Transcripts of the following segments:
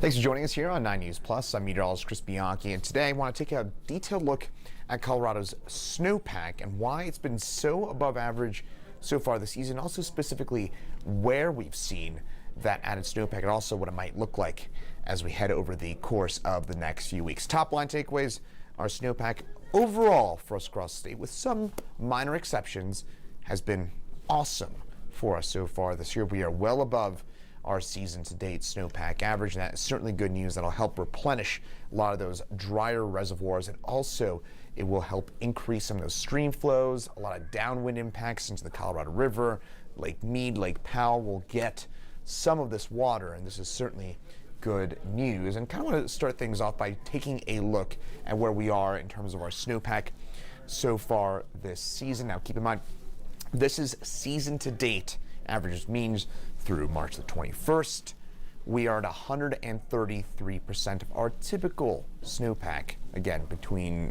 Thanks for joining us here on 9 News Plus. I'm meteorologist Chris Bianchi, and today I want to take a detailed look at Colorado's snowpack and why it's been so above average so far this season, also specifically where we've seen that added snowpack and also what it might look like as we head over the course of the next few weeks. Top line takeaways are snowpack overall for us across the state, with some minor exceptions, has been awesome for us so far this year. We are well above our season-to-date snowpack average, and that is certainly good news. That'll help replenish a lot of those drier reservoirs, and also it will help increase some of those stream flows. A lot of downwind impacts into the Colorado River, Lake Mead, Lake Powell will get some of this water, and this is certainly good news. And kind of want to start things off by taking a look at where we are in terms of our snowpack so far this season. Now, keep in mind, this is season-to-date averages, means through March the 21st, we are at 133% of our typical snowpack, again, between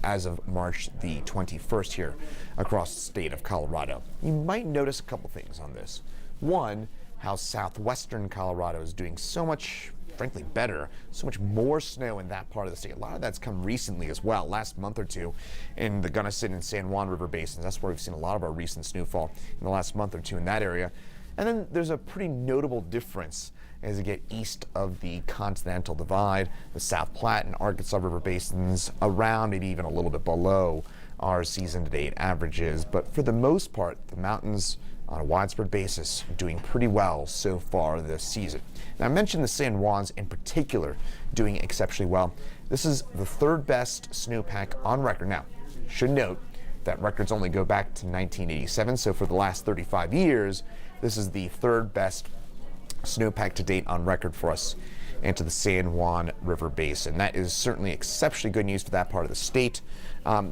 as of March the 21st here across the state of Colorado. You might notice a couple things on this. One, how southwestern Colorado is doing so much, frankly, better, so much more snow in that part of the state. A lot of that's come recently as well, last month or two, in the Gunnison and San Juan River basins. That's where we've seen a lot of our recent snowfall in the last month or two in that area. And then there's a pretty notable difference as you get east of the Continental Divide, the South Platte and Arkansas River basins, around maybe even a little bit below our season-to-date averages. But for the most part, the mountains on a widespread basis doing pretty well so far this season. Now, I mentioned the San Juans in particular doing exceptionally well. This is the third best snowpack on record. Now, should note that records only go back to 1987, so for the last 35 years, this is the third best snowpack to date on record for us into the San Juan River Basin. That is certainly exceptionally good news for that part of the state.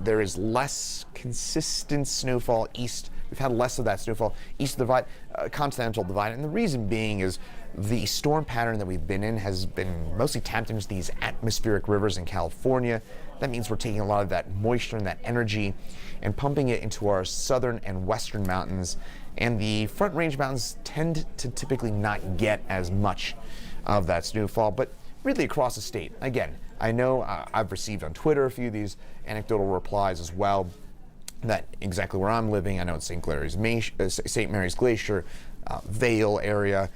There is less consistent snowfall east. We've had less of that snowfall east of the divide, Continental Divide, and the reason being is the storm pattern that we've been in has been mostly tapped into these atmospheric rivers in California. That means we're taking a lot of that moisture and that energy and pumping it into our southern and western mountains, and the Front Range mountains tend to typically not get as much of that snowfall, but really across the state. Again, I know I've received on Twitter a few of these anecdotal replies as well, that exactly where I'm living, I know it's St. Mary's Glacier, Vail area.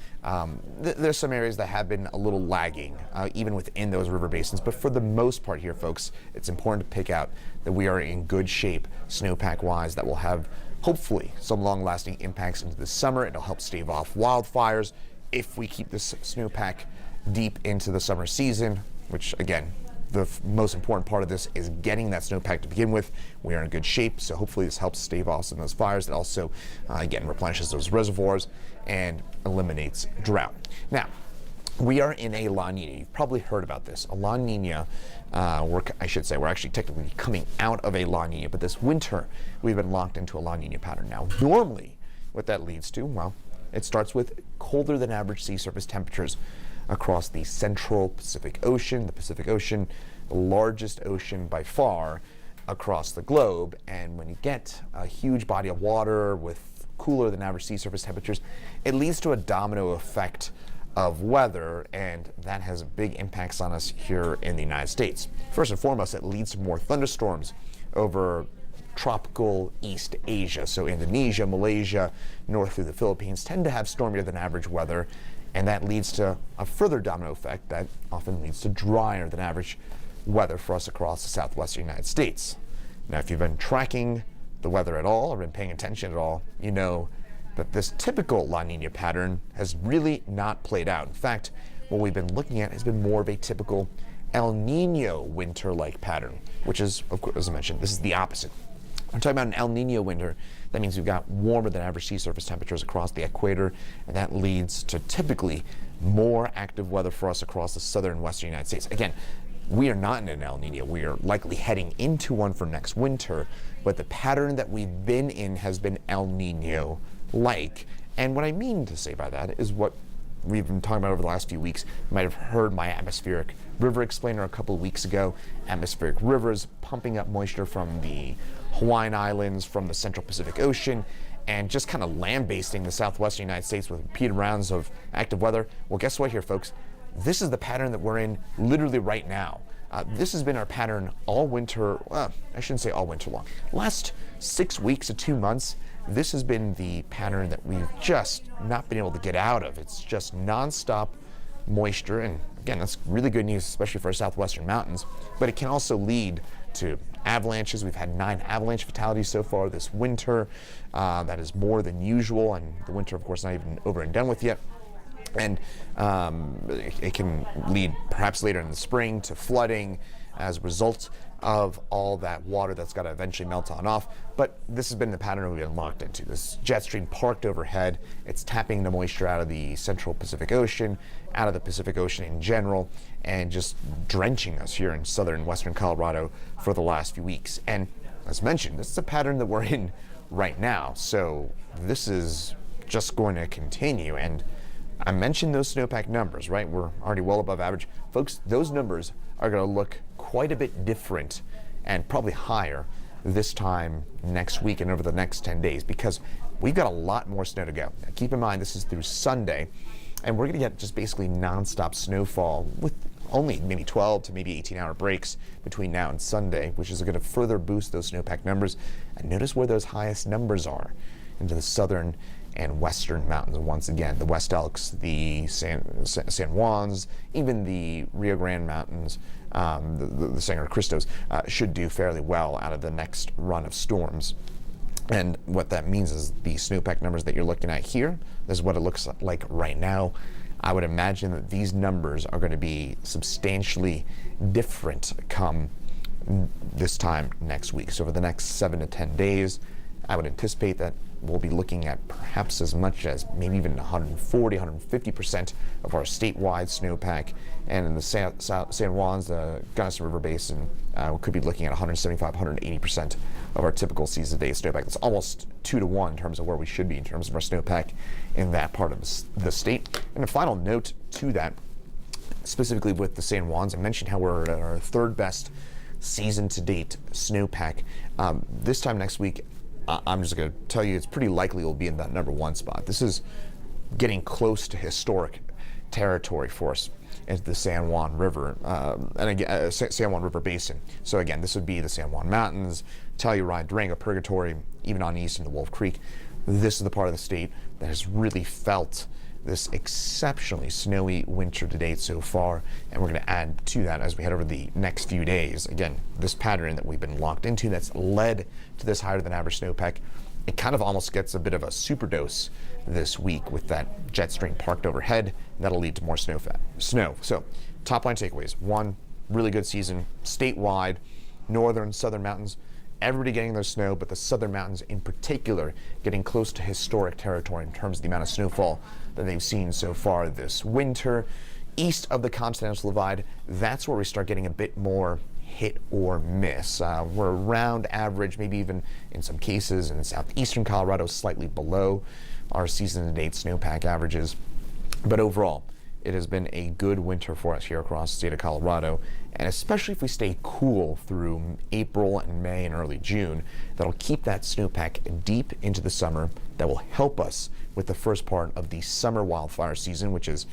There's some areas that have been a little lagging, even within those river basins. But for the most part here, folks, it's important to pick out that we are in good shape snowpack-wise. That will have, hopefully, some long-lasting impacts into the summer. It'll help stave off wildfires if we keep this snowpack deep into the summer season, which, again, the most important part of this is getting that snowpack to begin with. We are in good shape, so hopefully this helps stave off some of those fires. It also, again, replenishes those reservoirs and eliminates drought. Now, we are in a La Nina. You've probably heard about this. A La Nina, we're actually technically coming out of a La Nina, but this winter we've been locked into a La Nina pattern. Now, normally what that leads to, well, it starts with colder than average sea surface temperatures across the central Pacific Ocean. The Pacific Ocean, the largest ocean by far across the globe. And when you get a huge body of water with cooler than average sea surface temperatures, it leads to a domino effect of weather, and that has big impacts on us here in the United States. First and foremost, it leads to more thunderstorms over tropical East Asia. So Indonesia, Malaysia, north through the Philippines tend to have stormier than average weather, and that leads to a further domino effect that often leads to drier than average weather for us across the southwestern United States. Now, if you've been tracking the weather at all or been paying attention at all, you know that this typical La Nina pattern has really not played out. In fact, what we've been looking at has been more of a typical El Nino winter-like pattern, which is, of course, as I mentioned, this is the opposite. I'm talking about an El Nino winter. That means we've got warmer than average sea surface temperatures across the equator, and that leads to typically more active weather for us across the southern and western United States. Again, we are not in an El Nino. We are likely heading into one for next winter, but the pattern that we've been in has been El Nino-like. And what I mean to say by that is what we've been talking about over the last few weeks. You might have heard my atmospheric river explainer a couple of weeks ago. Atmospheric rivers pumping up moisture from the Hawaiian Islands, from the Central Pacific Ocean, and just kind of lambasting the southwestern United States with repeated rounds of active weather. Well, guess what here, folks? This is the pattern that we're in literally right now. This has been our pattern all winter, well, I shouldn't say all winter long. Last 6 weeks to 2 months, this has been the pattern that we've just not been able to get out of. It's just nonstop moisture, and again, that's really good news, especially for our southwestern mountains, but it can also lead to avalanches. We've had 9 avalanche fatalities so far this winter. That is more than usual, and the winter, of course, not even over and done with yet. And it can lead perhaps later in the spring to flooding as a result of all that water that's got to eventually melt on off. But this has been the pattern we've been locked into. This jet stream parked overhead. It's tapping the moisture out of the central Pacific Ocean, out of the Pacific Ocean in general, and just drenching us here in southern western Colorado for the last few weeks. And as mentioned, this is a pattern that we're in right now. So this is just going to continue. And I mentioned those snowpack numbers, right? We're already well above average. Folks, those numbers are going to look quite a bit different and probably higher this time next week and over the next 10 days because we've got a lot more snow to go. Now, keep in mind, this is through Sunday, and we're going to get just basically nonstop snowfall with only maybe 12 to maybe 18-hour breaks between now and Sunday, which is going to further boost those snowpack numbers. And notice where those highest numbers are, into the southern and western mountains. Once again, the West Elks, the San Juans, even the Rio Grande Mountains, the Sangre Cristos should do fairly well out of the next run of storms. And what that means is the snowpack numbers that you're looking at here, this is what it looks like right now. I would imagine that these numbers are going to be substantially different come this time next week. So over the next 7 to 10 days, I would anticipate that we'll be looking at perhaps as much as maybe even 140, 150% of our statewide snowpack. And in the San Juans, the Gunnison River Basin, we could be looking at 175, 180% of our typical season-to-date snowpack. That's almost 2 to 1 in terms of where we should be in terms of our snowpack in that part of the state. And a final note to that, specifically with the San Juans, I mentioned how we're at our 3rd best season-to-date snowpack. This time next week, I'm just going to tell you it's pretty likely we'll be in that number 1 spot. This is getting close to historic territory for us into the San Juan River, and again, San Juan River Basin. So again, this would be the San Juan Mountains, Telluride, Durango, Purgatory, even on east into Wolf Creek. This is the part of the state that has really felt this exceptionally snowy winter to date so far, and we're going to add to that as we head over the next few days. Again, this pattern that we've been locked into that's led to this higher than average snowpack, it kind of almost gets a bit of a superdose this week with that jet stream parked overhead. That'll lead to more snow. So top line takeaways: 1, really good season statewide, northern, southern mountains, everybody getting their snow, but the southern mountains in particular getting close to historic territory in terms of the amount of snowfall that they've seen so far this winter. East of the Continental Divide, that's where we start getting a bit more hit or miss. We're around average, maybe even in some cases in southeastern Colorado, slightly below our season-to-date snowpack averages. But overall, it has been a good winter for us here across the state of Colorado, and especially if we stay cool through April and May and early June, that'll keep that snowpack deep into the summer. That will help us with the first part of the summer wildfire season, which is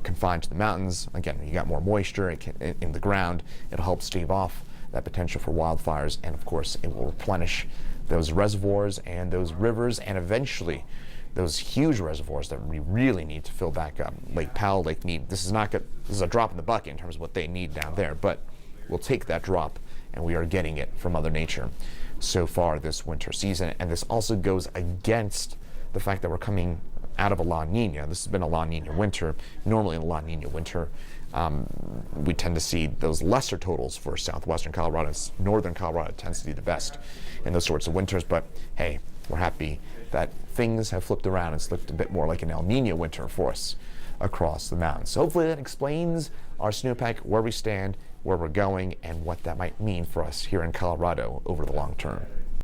confined to the mountains. Again, you got more moisture in the ground. It'll help stave off that potential for wildfires, and of course, it will replenish those reservoirs and those rivers, and eventually those huge reservoirs that we really need to fill back up. Lake Powell, Lake Mead, this is a drop in the bucket in terms of what they need down there, but we'll take that drop, and we are getting it from Mother Nature so far this winter season. And this also goes against the fact that we're coming out of a La Nina. This has been a La Nina winter. Normally in a La Nina winter, we tend to see those lesser totals for southwestern Colorado. Northern Colorado tends to be the best in those sorts of winters, but hey, we're happy that things have flipped around. It's looked a bit more like an El Nino winter for us across the mountains. So hopefully that explains our snowpack, where we stand, where we're going, and what that might mean for us here in Colorado over the long term.